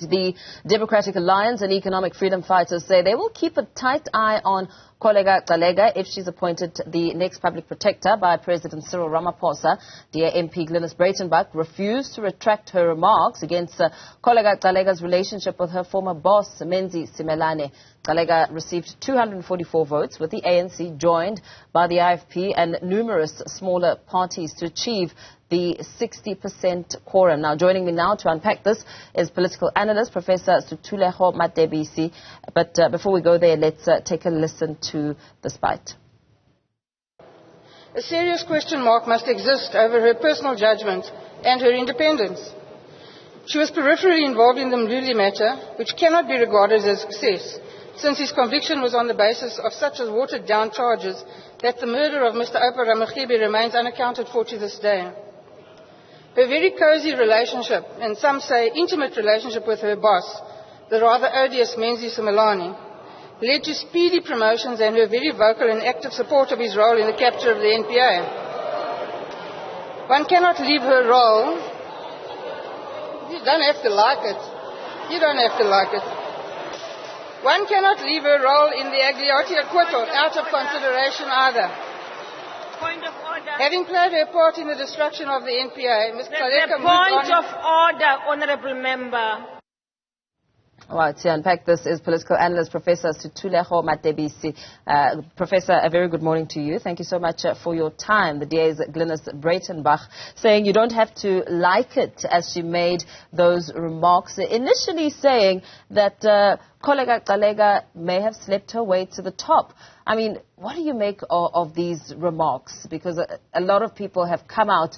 The Democratic Alliance and economic freedom fighters say they will keep a tight eye on Kholeka Gcaleka if she's appointed the next public protector by President Cyril Ramaphosa. Dear MP Glynnis Breytenbach refused to retract her remarks against Kholeka Gcaleka's relationship with her former boss, Menzi Simelane. Gcaleka received 244 votes, with the ANC joined by the IFP and numerous smaller parties to achieve the 60% quorum. Now, joining me now to unpack this is political analyst Professor Sethulego Matebesi. But before we go there, let's take a listen to this bite. A serious question mark must exist over her personal judgment and her independence. She was peripherally involved in the Mbalula matter, which cannot be regarded as a success, since his conviction was on the basis of such as watered-down charges that the murder of Mr. Oupa Ramagebe remains unaccounted for to this day. Her very cozy relationship, and some say intimate relationship with her boss, the rather odious Menzi Simelane, led to speedy promotions and her very vocal and active support of his role in the capture of the NPA. One cannot leave her role. You don't have to like it. You don't have to like it. One cannot leave her role in the Aglioti acquittal out of consideration either. Point of order. Having played her part in the destruction of the NPA, Ms. Kholeka moved on. Point of order, Honourable Member. All right, to unpack this is political analyst Professor Sethulego Matebesi. Professor, a very good morning to you. Thank you so much for your time. The DA's Glynnis Breytenbach saying you don't have to like it as she made those remarks, initially saying that Kholeka Gcaleka may have slept her way to the top. I mean, what do you make of these remarks? Because a lot of people have come out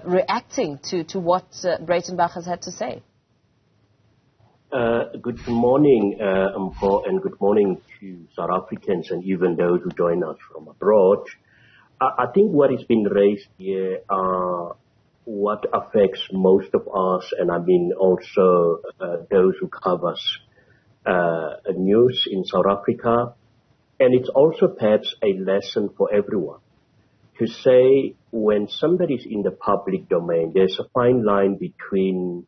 reacting to what Breytenbach has had to say. Good morning, Mpho, and good morning to South Africans and even those who join us from abroad. I think what is being raised here are what affects most of us, and I mean also those who covers news in South Africa. And it's also perhaps a lesson for everyone to say when somebody's in the public domain, there's a fine line between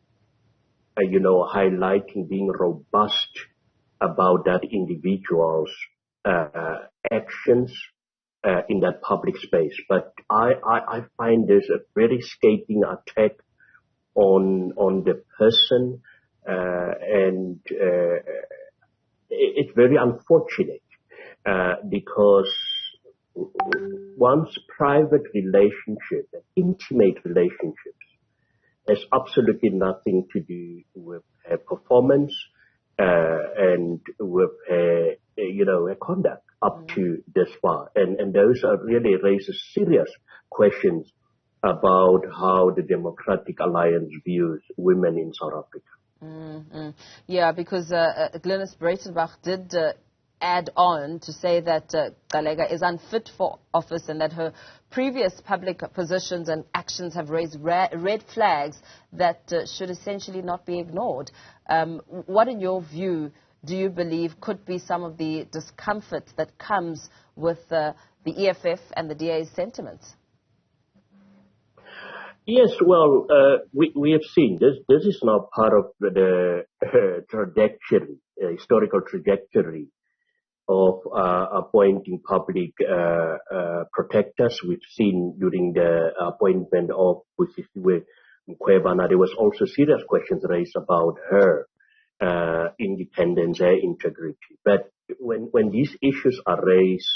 highlighting, being robust about that individual's actions in that public space. But I find there's a very scathing attack on the person, and it's very unfortunate because one's private relationship, intimate relationships, has absolutely nothing to do with her performance and with her, her conduct up to this far. And those are really raises serious questions about how the Democratic Alliance views women in South Africa. Yeah, because Glynnis Breytenbach did add on to say that Gcaleka is unfit for office and that her previous public positions and actions have raised red flags that should essentially not be ignored. What, in your view, do you believe could be some of the discomfort that comes with the EFF and the DA's sentiments? Yes, well, we have seen this. This is now part of the trajectory, historical trajectory of appointing public protectors. We've seen during the appointment of Busisiwe. There was also serious questions raised about her independence, her integrity. But when these issues are raised,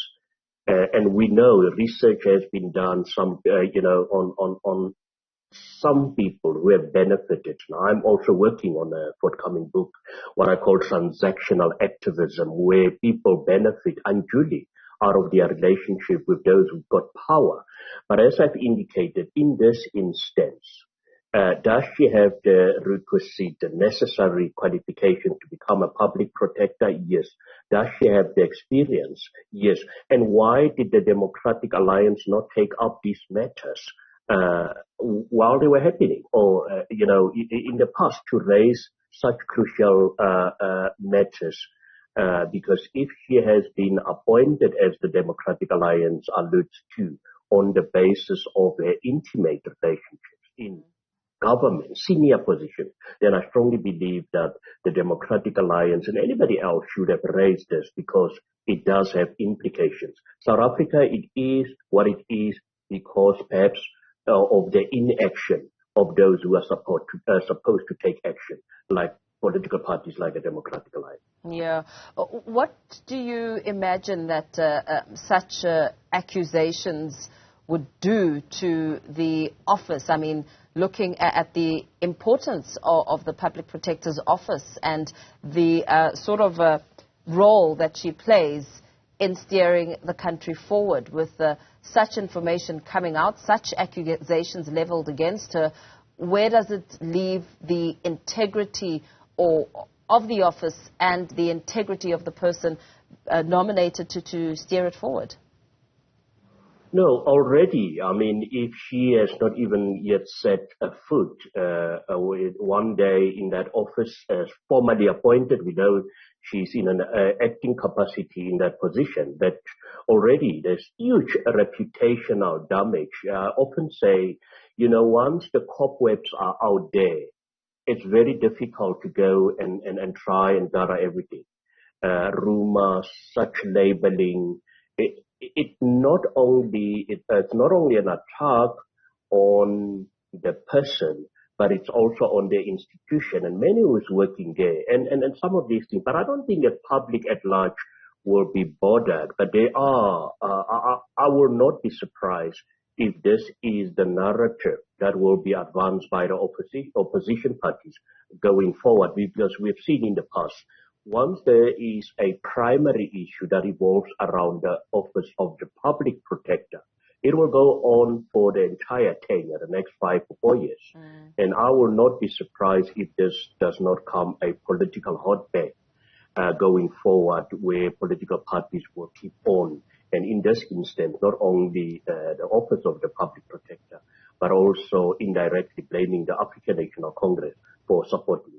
and we know research has been done, on some people who have benefited. Now, I'm also working on a forthcoming book, what I call transactional activism, where people benefit unduly out of their relationship with those who've got power. But as I've indicated, in this instance, does she have the requisite, the necessary qualification to become a public protector? Yes. Does she have the experience? Yes. And why did the Democratic Alliance not take up these matters while they were happening, or in the past, to raise such crucial matters? Because if she has been appointed, as the Democratic Alliance alludes to, on the basis of her intimate relationships in government, senior position, then I strongly believe that the Democratic Alliance and anybody else should have raised this because it does have implications. South Africa, it is what it is because perhaps of the inaction of those who are supposed to take action, like political parties like the Democratic Alliance. Yeah. What do you imagine that such accusations would do to the office? I mean, looking at the importance of the Public Protector's office and the sort of role that she plays in steering the country forward with such information coming out, such accusations leveled against her, where does it leave the integrity of the office and the integrity of the person nominated to steer it forward? No, already. I mean, if she has not even yet set a foot one day in that office as formally appointed, we know she's in an acting capacity in that position, but already there's huge reputational damage. I often say, you know, once the cobwebs are out there, it's very difficult to go and try and gather everything. Rumors, such labeling, it's not only an attack on the person, but it's also on the institution and many who's working there and some of these things. But I don't think the public at large will be bothered. But they are. I will not be surprised if this is the narrative that will be advanced by the opposition parties going forward, because we've seen in the past, once there is a primary issue that revolves around the office of the public protector, it will go on for the entire tenure, the next 5 or 4 years. And I will not be surprised if this does not come a political hotbed going forward, where political parties will keep on. And in this instance, not only the office of the public protector, but also indirectly blaming the African National Congress for supporting her.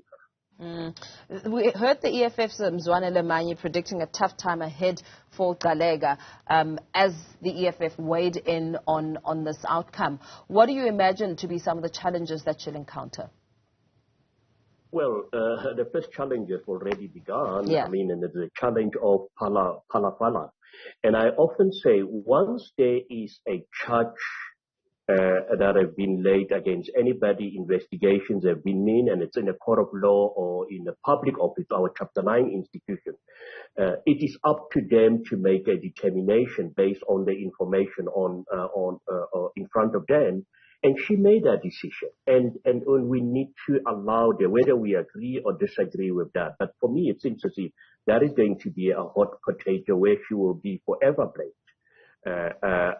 We heard the EFF's Mzwanele Manyi predicting a tough time ahead for Gcaleka as the EFF weighed in on this outcome. What do you imagine to be some of the challenges that she'll encounter? Well, the first challenge has already begun. Yeah. I mean, and it's a challenge of Phala. And I often say, once there is a charge that have been laid against anybody, investigations have been made, and it's in a court of law or in a public office, our Chapter 9 institution, it is up to them to make a determination based on the information in front of them. And she made that decision. And we need to allow them, whether we agree or disagree with that. But for me, it seems as if that is going to be a hot potato where she will be forever blamed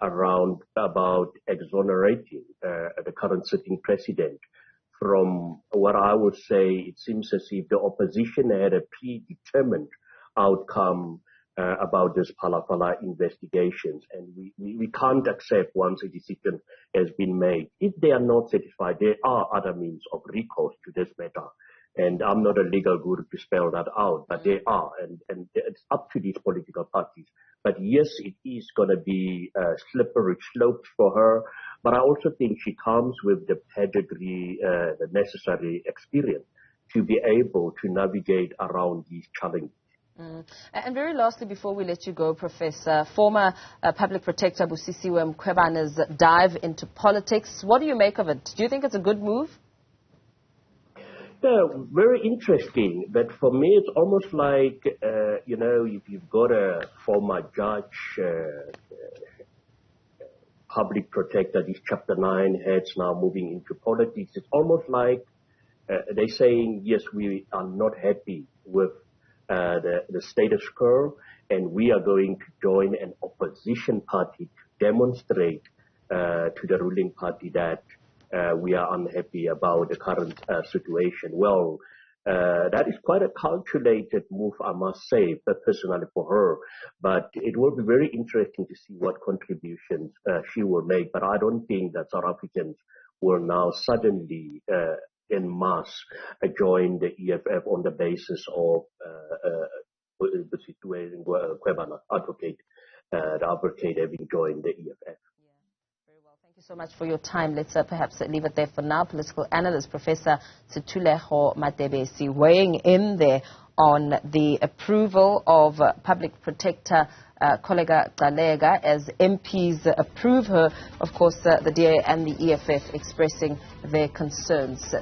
around about exonerating the current sitting president. From what I would say, it seems as if the opposition had a predetermined outcome about this Phala investigations, and we can't accept once a decision has been made. If they are not satisfied, there are other means of recourse to this matter. And I'm not a legal guru to spell that out, but there are, and it's up to these political parties. But yes, it is going to be slippery slopes for her, but I also think she comes with the pedigree, the necessary experience to be able to navigate around these challenges. And very lastly, before we let you go, Professor, former Public Protector Busisiwe Mkhwebane's dive into politics, what do you make of it? Do you think it's a good move? Yeah, very interesting. But for me, it's almost like, you know, if you've got a former judge, public protector, these Chapter 9 heads now moving into politics, it's almost like they're saying, yes, we are not happy with the status quo, and we are going to join an opposition party to demonstrate to the ruling party that we are unhappy about the current situation. Well, that is quite a calculated move, I must say, personally for her. But it will be very interesting to see what contributions she will make. But I don't think that South Africans will now suddenly en masse join the EFF on the basis of the situation Mkhwebane advocate, the advocate having joined the EFF. Yeah, very well. Thank you So much for your time. Let's perhaps leave it there for now. Political analyst Professor Sethulego Matebesi weighing in there on the approval of Public Protector Kholeka Gcaleka as MPs approve her. Of course, the DA and the EFF expressing their concerns.